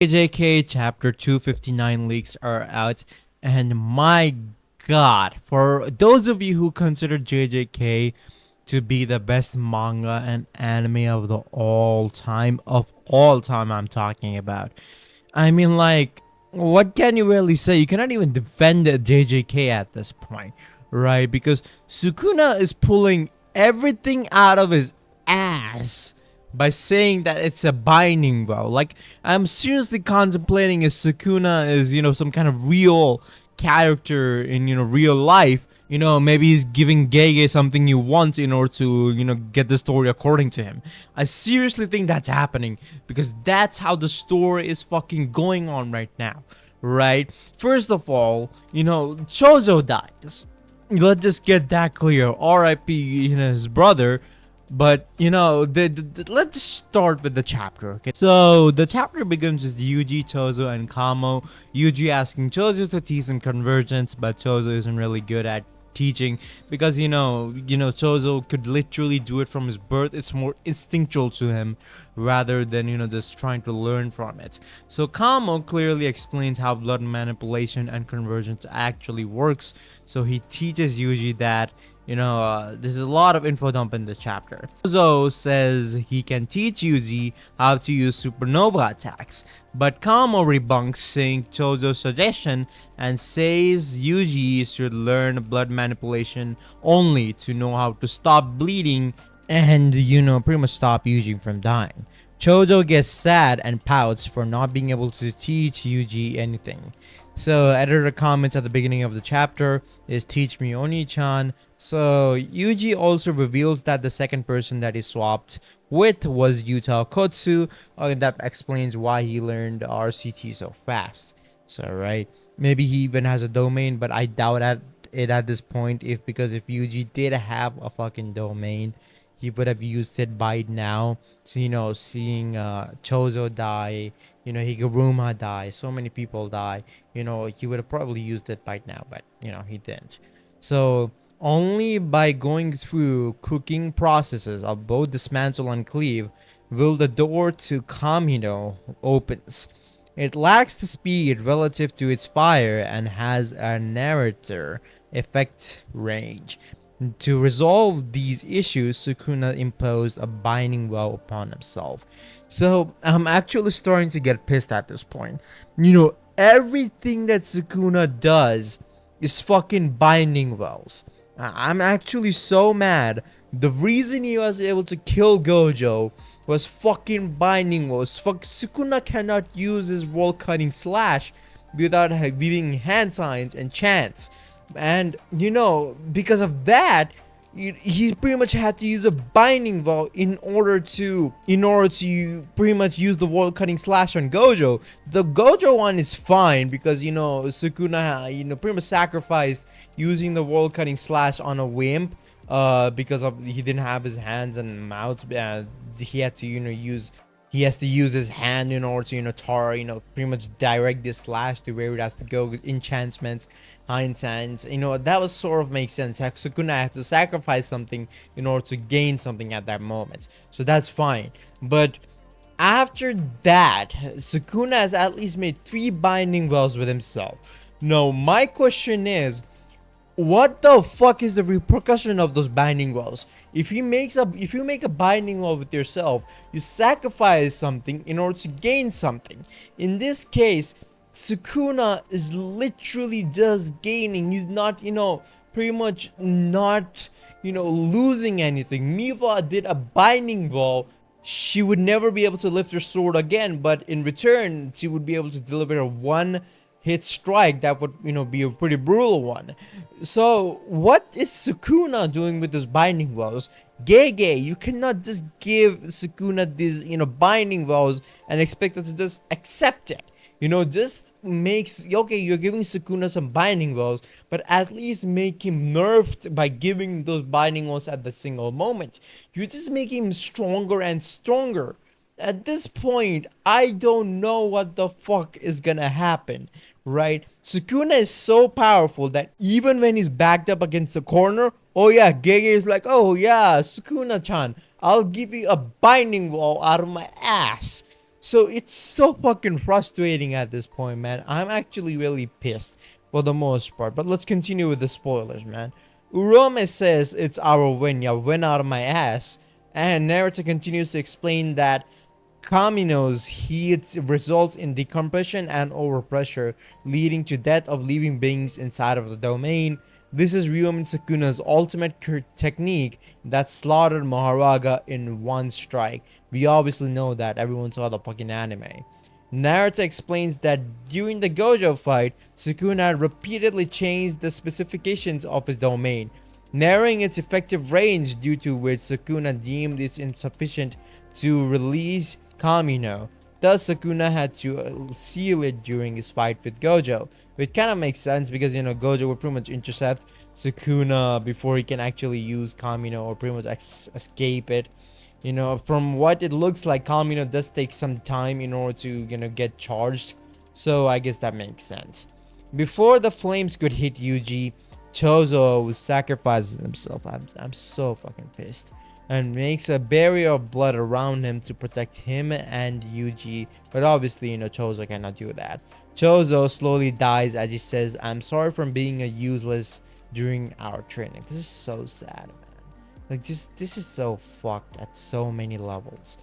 JK Chapter 259 leaks are out, and my god, for those of you who consider JJK to be the best manga and anime of all time I'm talking about. I mean, like, what can you really say? You cannot even defend JJK at this point, right? Because Sukuna is pulling everything out of his ass by saying that it's a binding vow. Like, I'm seriously contemplating if Sukuna is, some kind of real character in, real life. Maybe he's giving Gege something he wants in order to, get the story according to him. I seriously think that's happening because that's how the story is fucking going on right now, right? First of all, Chozo dies. Let's just get that clear. R.I.P. His brother. But let's start with the chapter, okay? So the chapter begins with Yuji, Chozo, and Kamo. Yuji asking Chozo to teach him convergence, but Chozo isn't really good at teaching because Chozo could literally do it from his birth. It's more instinctual to him rather than just trying to learn from it. So Kamo clearly explains how blood manipulation and convergence actually works. So he teaches Yuji that there's a lot of info dump in this chapter. Chozo says he can teach Yuji how to use supernova attacks, but Kamo rebunks, saying Chozo's suggestion and says Yuji should learn blood manipulation only to know how to stop bleeding and, pretty much stop Yuji from dying. Chozo gets sad and pouts for not being able to teach Yuji anything. So editor comments at the beginning of the chapter is teach me Oni-chan. So Yuji also reveals that the second person that he swapped with was Yuta Kotsu. That explains why he learned RCT so fast. So right, maybe he even has a domain, but I doubt it at this point. Because if Yuji did have a fucking domain, he would have used it by now. So seeing Chozo die, Higuruma die, so many people die, he would have probably used it by now, but he didn't. So only by going through cooking processes of both dismantle and cleave will the door to Kamino opens. It lacks the speed relative to its fire and has a narrator effect range. To resolve these issues, Sukuna imposed a binding vow upon himself. So I'm actually starting to get pissed at this point. Everything that Sukuna does is fucking binding vows. I'm actually so mad. The reason he was able to kill Gojo was fucking binding vows. Sukuna cannot use his wall cutting slash without weaving hand signs and chants. And because of that, he pretty much had to use a binding vow in order to pretty much use the wall cutting slash on Gojo. The Gojo one is fine because Sukuna pretty much sacrificed using the wall cutting slash on a wimp because of he didn't have his hands and mouths. He had to use his hand in order to pretty much direct this slash to where it has to go. Enchantments, Hindsands, that was sort of makes sense. Sukuna had to sacrifice something in order to gain something at that moment, so that's fine. But after that, Sukuna has at least made 3 binding vows with himself. Now my question is, what the fuck is the repercussion of those binding vows? If you make a binding vow with yourself, you sacrifice something in order to gain something. In this case, Sukuna is literally just gaining. He's not, pretty much not, losing anything. Miwa did a binding vow. She would never be able to lift her sword again, but in return, she would be able to deliver a one hit strike that would be a pretty brutal one. So what is Sukuna doing with this binding vows? Gege, you cannot just give Sukuna these binding vows and expect her to just accept it. Just makes okay, you're giving Sukuna some binding vows, but at least make him nerfed by giving those binding vows at the single moment. You just make him stronger and stronger. At this point, I don't know what the fuck is gonna happen, right? Sukuna is so powerful that even when he's backed up against the corner, oh yeah, Gege is like, oh yeah, Sukuna-chan, I'll give you a binding wall out of my ass. So it's so fucking frustrating at this point, man. I'm actually really pissed for the most part. But let's continue with the spoilers, man. Urome says it's our win, ya win out of my ass. And Naruto continues to explain that Kamino's heat results in decompression and overpressure, leading to death of living beings inside of the domain. This is Ryumin Sakuna's ultimate technique that slaughtered Maharaga in one strike. We obviously know that, everyone saw the fucking anime. Naruto explains that during the Gojo fight, Sukuna repeatedly changed the specifications of his domain, narrowing its effective range, due to which Sukuna deemed it insufficient to release Kamino. Thus, Sukuna had to seal it during his fight with Gojo. Which kind of makes sense because, Gojo would pretty much intercept Sukuna before he can actually use Kamino or pretty much escape it. From what it looks like, Kamino does take some time in order to, get charged. So I guess that makes sense. Before the flames could hit Yuji, Chozo sacrifices himself. I'm so fucking pissed. And makes a barrier of blood around him to protect him and Yuji. But obviously, Chozo cannot do that. Chozo slowly dies as he says, "I'm sorry for being a useless during our training." This is so sad, man. Like, this is so fucked at so many levels.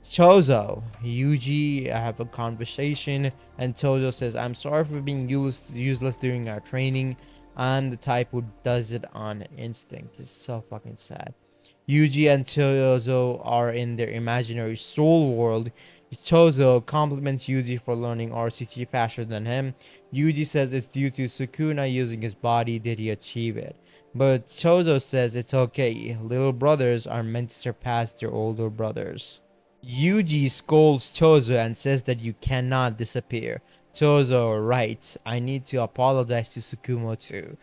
Chozo, Yuji have a conversation, and Chozo says, "I'm sorry for being useless during our training. I'm the type who does it on instinct." It's so fucking sad. Yuji and Chozo are in their imaginary soul world. Chozo compliments Yuji for learning RCT faster than him. Yuji says it's due to Sukuna using his body did he achieve it. But Chozo says it's okay. Little brothers are meant to surpass their older brothers. Yuji scolds Chozo and says that you cannot disappear. Chozo, right, I need to apologize to Tsukumo too.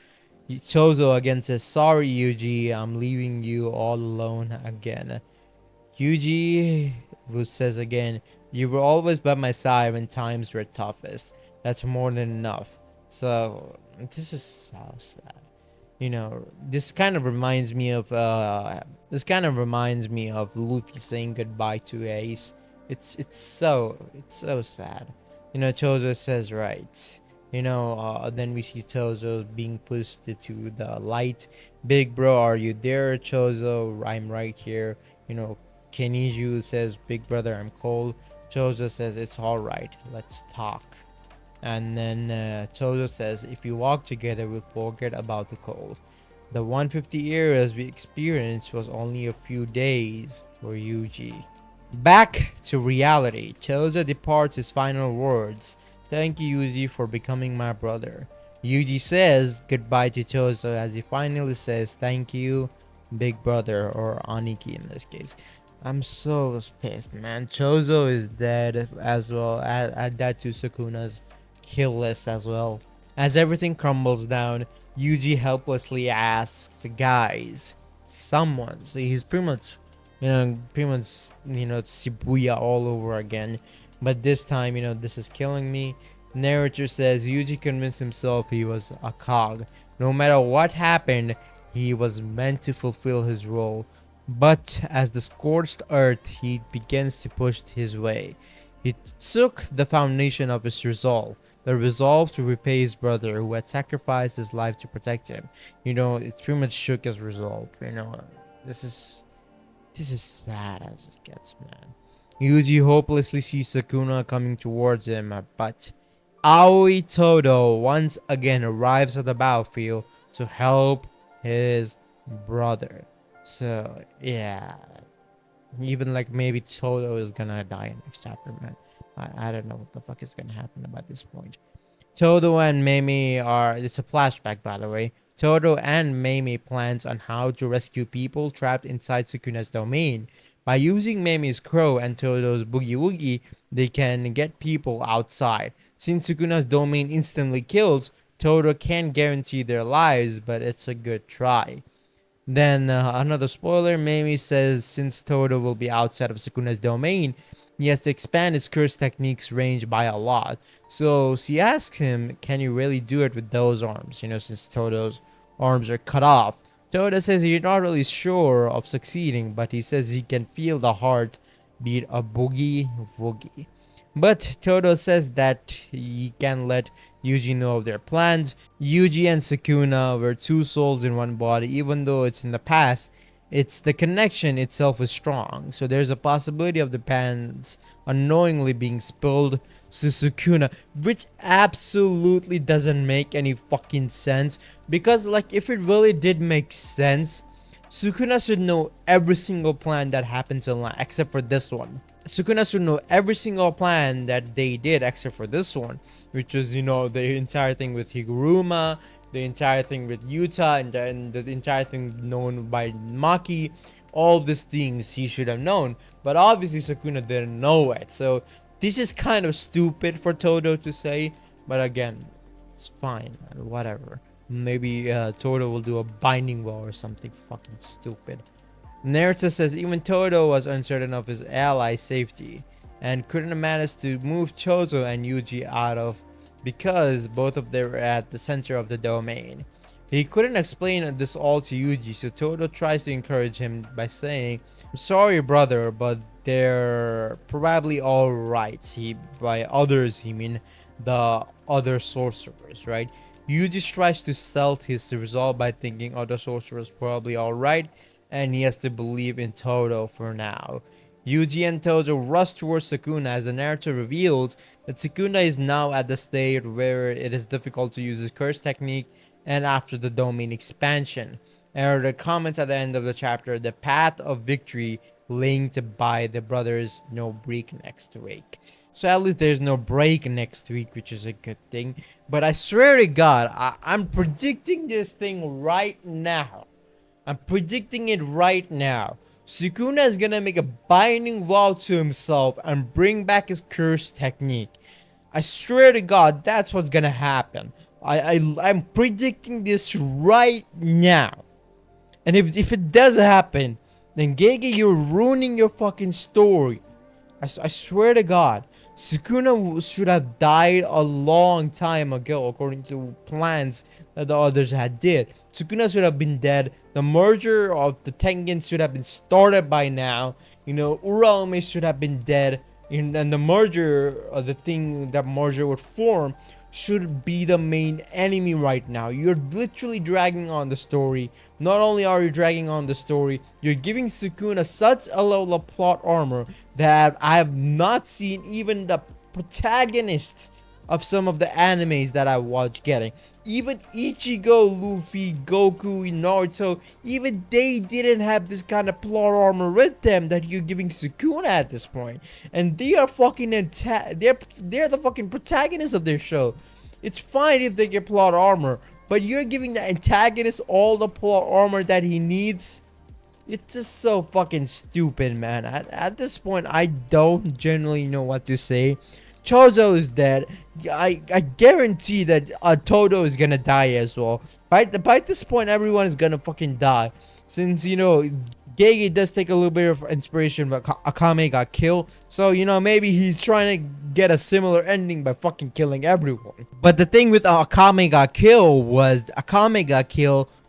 Chozo again says, "Sorry, Yuji, I'm leaving you all alone again." Yuji who says again, "You were always by my side when times were toughest. That's more than enough." So, this is so sad. This kind of reminds me of Luffy saying goodbye to Ace. It's so sad. Chozo says, right. Then we see Chozo being pushed to the light. "Big bro, are you there?" "Chozo, I'm right here." Keniju says, "Big brother, I'm cold." Chozo says, "It's all right, let's talk." And then Chozo says, "If we walk together, we'll forget about the cold. The 150 years we experienced was only a few days for Yuji." Back to reality, Chozo departs his final words. "Thank you, Yuji, for becoming my brother." Yuji says goodbye to Chozo as he finally says, "Thank you, big brother," or Aniki in this case. I'm so pissed, man. Chozo is dead as well. Add that to Sukuna's kill list as well. As everything crumbles down, Yuji helplessly asks the guys, someone. So he's pretty much Shibuya all over again. But this time, this is killing me. Narrator says Yuji convinced himself he was a cog. No matter what happened, he was meant to fulfill his role. But as the scorched earth, he begins to push his way. He took the foundation of his resolve, the resolve to repay his brother who had sacrificed his life to protect him. It pretty much shook his resolve. This is sad as it gets, man. Yuji hopelessly sees Sukuna coming towards him, but Aoi Todo once again arrives at the battlefield to help his brother. So yeah, even like maybe Todo is gonna die next chapter, man. I don't know what the fuck is gonna happen about this point. Todo and Mimi it's a flashback, by the way. Todo and Mimi plans on how to rescue people trapped inside Sukuna's domain. By using Mimi's crow and Todo's boogie woogie, they can get people outside. Since Sukuna's domain instantly kills, Todo can't guarantee their lives, but it's a good try. Then another spoiler, Mimi says since Todo will be outside of Sukuna's domain, he has to expand his curse techniques range by a lot. So she asks him, can you really do it with those arms? Since Todo's arms are cut off. Todo says he's not really sure of succeeding, but he says he can feel the heart beat a boogie woogie. But Todo says that he can let Yuji know of their plans. Yuji and Sukuna were two souls in one body, even though it's in the past. It's the connection itself is strong, so there's a possibility of the pans unknowingly being spilled to Sukuna, which absolutely doesn't make any fucking sense. Because, like, if it really did make sense, Sukuna should know every single plan that happens in life except for this one. Sukuna should know every single plan that they did except for this one, which was, the entire thing with Higuruma, the entire thing with Yuta, and the entire thing known by Maki. All of these things he should have known, but obviously Sukuna didn't know it. So this is kind of stupid for Todo to say, but again, it's fine, whatever. Maybe Todo will do a binding wall or something fucking stupid. Naruto says even Todo was uncertain of his ally's safety and couldn't manage to move Chozo and Yuji out of because both of them were at the center of the domain. He couldn't explain this all to Yuji, so Todo tries to encourage him by saying, "I'm sorry, brother, but they're probably all right." By others, he mean the other sorcerers, right? Yuji tries to stealth his resolve by thinking other sorcerers probably all right, and he has to believe in Todo for now. Yuji and Todo rush towards Sukuna as the narrative reveals that Sukuna is now at the state where it is difficult to use his curse technique and after the domain expansion. And the comments at the end of the chapter, the path of victory linked by the brothers, no break next week. So at least there's no break next week, which is a good thing. But I swear to God, I'm predicting this thing right now. I'm predicting it right now. Sukuna is gonna make a binding vow to himself and bring back his curse technique. I swear to God, that's what's gonna happen. I'm predicting this right now. And if it does happen, then Gege, you're ruining your fucking story. I swear to God, Sukuna should have died a long time ago, according to plans that the others had did. Sukuna should have been dead. The merger of the Tengen should have been started by now. Uraume should have been dead. And the merger, the thing that merger would form, should be the main enemy right now. You're literally dragging on the story. Not only are you dragging on the story, you're giving Sukuna such a level of plot armor that I have not seen even the protagonists of some of the animes that I watch getting. Even Ichigo, Luffy, Goku, Naruto, even they didn't have this kind of plot armor with them that you're giving Sukuna at this point. And they are fucking they're the fucking protagonists of their show. It's fine if they get plot armor, but you're giving the antagonist all the plot armor that he needs. It's just so fucking stupid, man. At this point, I don't generally know what to say. Chozo is dead. I guarantee that Todo is gonna die as well. By this point, everyone is gonna fucking die. Since, Gege does take a little bit of inspiration, but Akame got killed. So, maybe he's trying to get a similar ending by fucking killing everyone. But the thing with Akame got killed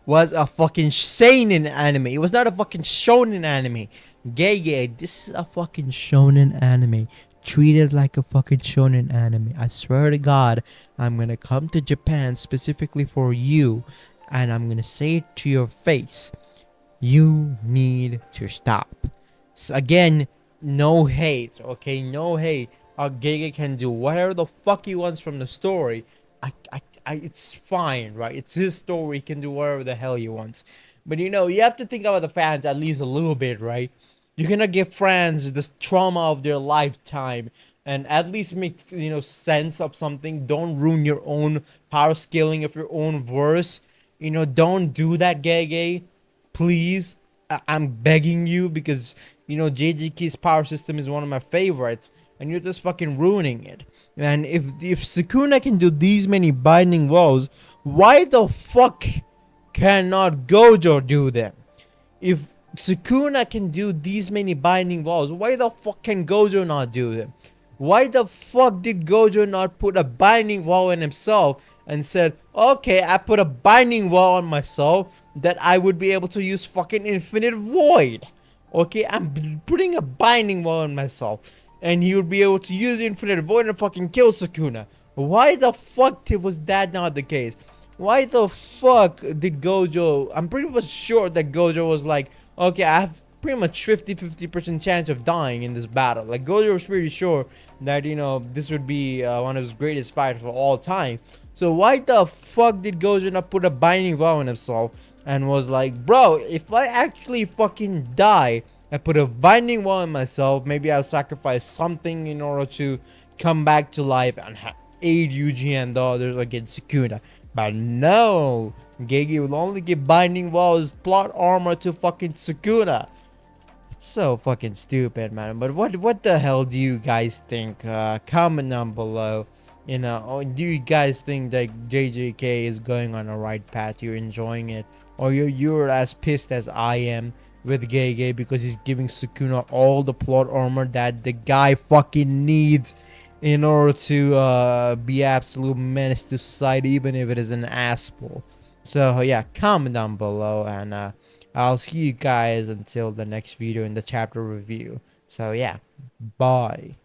was a fucking seinen anime. It was not a fucking shonen anime. Gege, this is a fucking shonen anime. Treat it like a fucking shonen anime. I swear to God, I'm gonna come to Japan specifically for you, and I'm gonna say it to your face. You need to stop. So again, no hate, okay? No hate. Gege can do whatever the fuck he wants from the story. It's fine, right? It's his story. He can do whatever the hell he wants. But you have to think about the fans at least a little bit, right? You're gonna give fans this trauma of their lifetime and at least make sense of something. Don't ruin your own power scaling of your own verse. Don't do that, Gege. Please. I'm begging you, because JJK's power system is one of my favorites, and you're just fucking ruining it. And if Sukuna can do these many binding walls, why the fuck cannot Gojo do them? If Sukuna can do these many binding walls, why the fuck can Gojo not do them? Why the fuck did Gojo not put a binding wall in himself and said, okay, I put a binding wall on myself that I would be able to use fucking infinite void? Okay, putting a binding wall on myself, and he would be able to use Infinite Void and fucking kill Sukuna. Why the fuck was that not the case? Why the fuck did Gojo? I'm pretty much sure that Gojo was like, okay, I have pretty much 50% chance of dying in this battle. Like Gojo was pretty sure that this would be one of his greatest fights of all time. So why the fuck did Gojo not put a binding vow on himself and was like, bro, if I actually fucking die, I put a binding vow on myself, maybe I'll sacrifice something in order to come back to life and aid Yuji and the others against Sukuna. But no, Gege will only give binding vows plot armor to fucking Sukuna. It's so fucking stupid, man. But what the hell do you guys think? Comment down below. Do you guys think that JJK is going on a right path? You're enjoying it, or you're as pissed as I am with Gege because he's giving Sukuna all the plot armor that the guy fucking needs in order to be absolute menace to society, even if it is an asshole. So yeah, comment down below, and I'll see you guys until the next video in the chapter review. So yeah, bye.